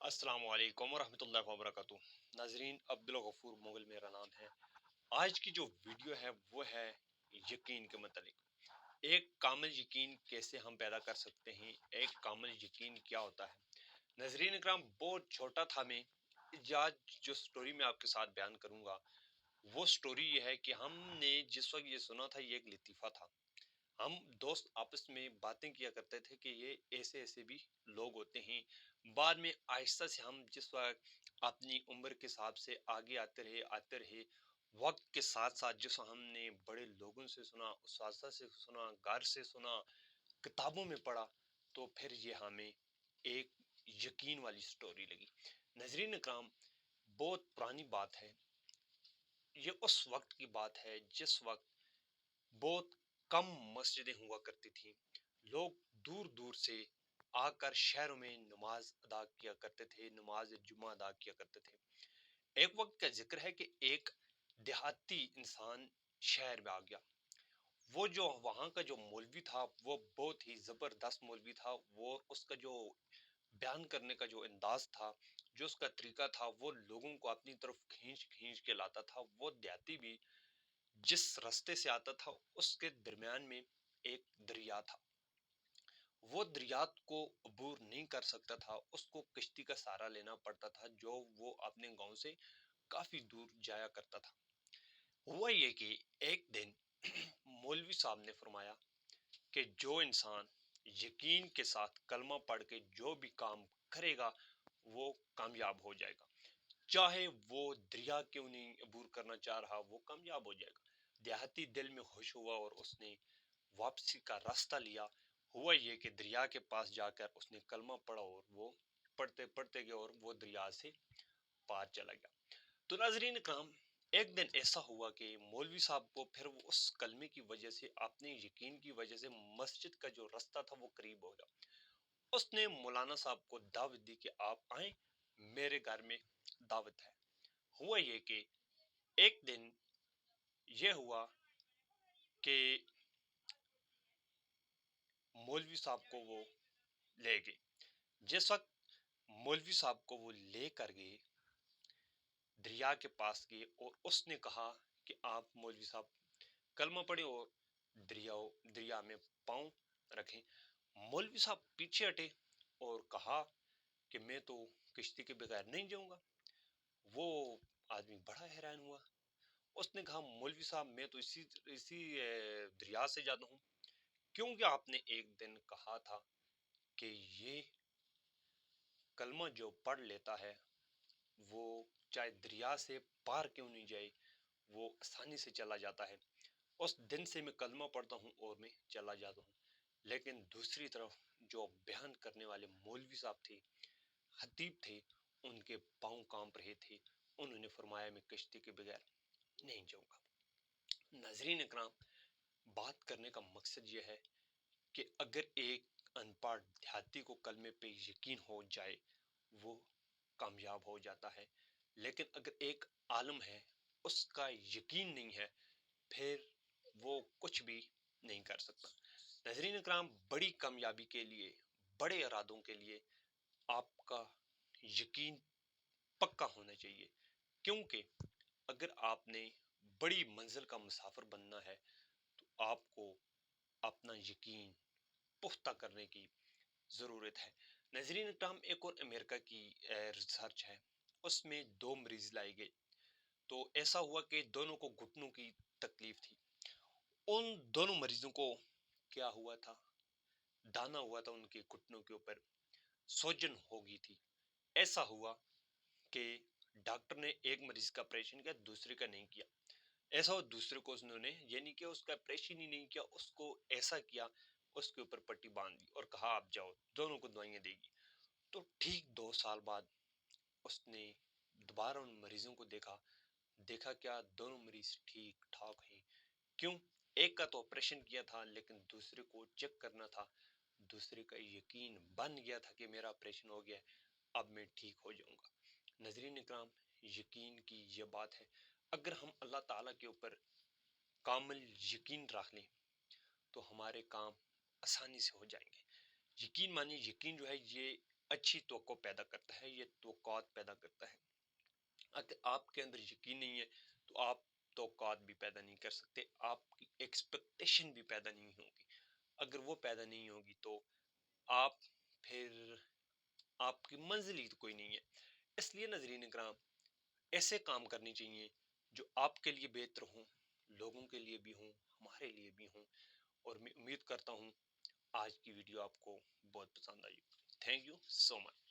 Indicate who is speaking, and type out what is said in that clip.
Speaker 1: السلام علیکم ورحمۃ اللہ وبرکاتہ۔ ناظرین، عبدالغفور مغل میرا نام ہے۔ آج کی جو ویڈیو ہے وہ ہے یقین کے متعلق۔ ایک کامل یقین کیسے ہم پیدا کر سکتے ہیں، ایک کامل یقین کیا ہوتا ہے۔ ناظرین اکرام، بہت چھوٹا تھا میں، آج جو سٹوری میں آپ کے ساتھ بیان کروں گا وہ سٹوری یہ ہے کہ ہم نے جس وقت یہ سنا تھا یہ ایک لطیفہ تھا۔ ہم دوست آپس میں باتیں کیا کرتے تھے کہ یہ ایسے ایسے بھی لوگ ہوتے ہیں۔ بعد میں آہستہ سے ہم جس وقت اپنی عمر کے حساب سے آگے آتے رہے، وقت کے ساتھ ساتھ جس ہم نے بڑے لوگوں سے سنا، اساتذہ سے سنا، گھر سے سنا، کتابوں میں پڑھا، تو پھر یہ ہمیں ایک یقین والی سٹوری لگی۔ ناظرین اکرام، بہت پرانی بات ہے، یہ اس وقت کی بات ہے جس وقت بہت کم مسجدیں ہوا کرتی تھیں۔ لوگ دور دور سے آ کر شہروں میں نماز ادا کیا کرتے تھے، نماز جمعہ ادا کیا کرتے تھے۔ ایک وقت کا ذکر ہے کہ ایک دیہاتی انسان شہر میں آ گیا۔ وہ جو وہاں کا جو مولوی تھا وہ بہت ہی زبردست مولوی تھا۔ وہ اس کا جو بیان کرنے کا جو انداز تھا، جو اس کا طریقہ تھا، وہ لوگوں کو اپنی طرف کھینچ کھینچ کے لاتا تھا۔ وہ دیہاتی بھی جس راستے سے آتا تھا اس کے درمیان میں ایک دریا تھا۔ وہ دریا کو عبور نہیں کر سکتا تھا، اس کو کشتی کا سہارا لینا پڑتا تھا جو وہ اپنے گاؤں سے کافی دور جایا کرتا تھا۔ ہوا یہ کہ ایک دن مولوی صاحب نے فرمایا کہ جو انسان یقین کے ساتھ کلمہ پڑھ کے جو بھی کام کرے گا وہ کامیاب ہو جائے گا، چاہے وہ دریا کیوں نہیں عبور کرنا چاہ رہا، وہ کامیاب ہو جائے گا۔ دیہاتی دل میں خوش ہوا اور اس نے واپسی کا راستہ لیا۔ ہوا یہ کہ دریا کے پاس جا کر اس نے کلمہ پڑھا اور وہ پڑھتے گئے اور وہ دریا سے پار چلا گیا۔ تو ناظرین اکرام، ایک دن ایسا ہوا کہ مولوی صاحب کو پھر وہ اس کلمے کی وجہ سے، اپنے یقین کی وجہ سے مسجد کا جو راستہ تھا وہ قریب ہو گیا۔ اس نے مولانا صاحب کو دعوت دی کہ آپ آئیں، میرے گھر میں دعوت ہے۔ ہوا یہ کہ ایک دن یہ ہوا کہ مولوی صاحب کو وہ لے گئے۔ جس وقت مولوی صاحب کو وہ لے کر گئے، دریا کے پاس گئے اور اس نے کہا کہ آپ مولوی صاحب کلمہ پڑھیں اور دریا میں پاؤں رکھیں۔ مولوی صاحب پیچھے ہٹے اور کہا کہ میں تو کشتی کے بغیر نہیں جاؤں گا۔ وہ آدمی بڑا حیران ہوا۔ اس نے کہا مولوی صاحب میں تو اسی دریا سے جاتا ہوں، کیونکہ آپ نے ایک دن کہا تھا کہ یہ کلمہ جو پڑھ لیتا ہے وہ چاہے دریا سے پار کیوں نہیں جائے وہ آسانی سے چلا جاتا ہے۔ اس دن سے میں کلمہ پڑھتا ہوں اور میں چلا جاتا ہوں۔ لیکن دوسری طرف جو بیان کرنے والے مولوی صاحب تھے، خطیب تھے، ان کے پاؤں کانپ رہے تھے۔ انہوں نے فرمایا میں کشتی کے بغیر نہیں جاؤں گا۔ ناظرین اکرام، بات کرنے کا مقصد یہ ہے کہ اگر ایک ان پڑھ دیہاتی کو کلمے پہ یقین ہو جائے وہ کامیاب ہو جاتا ہے، لیکن اگر ایک عالم ہے اس کا یقین نہیں ہے پھر وہ کچھ بھی نہیں کر سکتا۔ ناظرین اکرام، بڑی کامیابی کے لیے، بڑے ارادوں کے لیے آپ کا یقین پکا ہونا چاہیے، کیونکہ اگر آپ نے بڑی منزل کا مسافر بننا ہے تو آپ کو اپنا یقین پختہ کرنے کی ضرورت ہے۔ ناظرین اکرام، ایک اور امریکہ کی ریسرچ ہے، اس میں 2 مریض لائے گئے۔ تو ایسا ہوا کہ دونوں کو گھٹنوں کی تکلیف تھی۔ ان دونوں مریضوں کو کیا ہوا تھا، دانا ہوا تھا ان کے گھٹنوں کے اوپر، سوجن ہو گئی تھی۔ ایسا ہوا کہ ڈاکٹر نے ایک مریض کا آپریشن کیا، دوسرے کا نہیں کیا۔ ایسا ہو دوسرے کو انہوں نے یہ نہیں کیا، اس کا آپریشن ہی نہیں کیا، اس کو ایسا کیا، اس کے اوپر پٹی باندھ دی اور کہا آپ جاؤ، دونوں کو دوائیاں دے گی۔ تو ٹھیک 2 سال بعد اس نے دوبارہ ان مریضوں کو دیکھا کیا دونوں مریض ٹھیک ٹھاک ہیں۔ کیوں؟ ایک کا تو آپریشن کیا تھا لیکن دوسرے کو چیک کرنا تھا، دوسرے کا یقین بن گیا تھا کہ میرا آپریشن ہو گیا ہے، اب میں ٹھیک ہو جاؤں گا۔ ناظرین اکرام، یقین کی یہ بات ہے، اگر ہم اللہ تعالیٰ کے اوپر کامل یقین رکھ لیں تو ہمارے کام آسانی سے ہو جائیں گے۔ یقین مانی، یقین جو ہے یہ اچھی توقع پیدا کرتا ہے، یہ توقعات پیدا کرتا ہے۔ اگر آپ کے اندر یقین نہیں ہے تو آپ توقعات بھی پیدا نہیں کر سکتے، آپ کی ایکسپیکٹیشن بھی پیدا نہیں ہوگی۔ اگر وہ پیدا نہیں ہوگی تو آپ پھر آپ کی منزل ہی تو کوئی نہیں ہے۔ اس لیے ناظرین اکرام، ایسے کام کرنے چاہیے جو آپ کے لیے بہتر ہوں، لوگوں کے لیے بھی ہوں، ہمارے لیے بھی ہوں، اور میں امید کرتا ہوں آج کی ویڈیو آپ کو بہت پسند آئی۔ Thank you so much.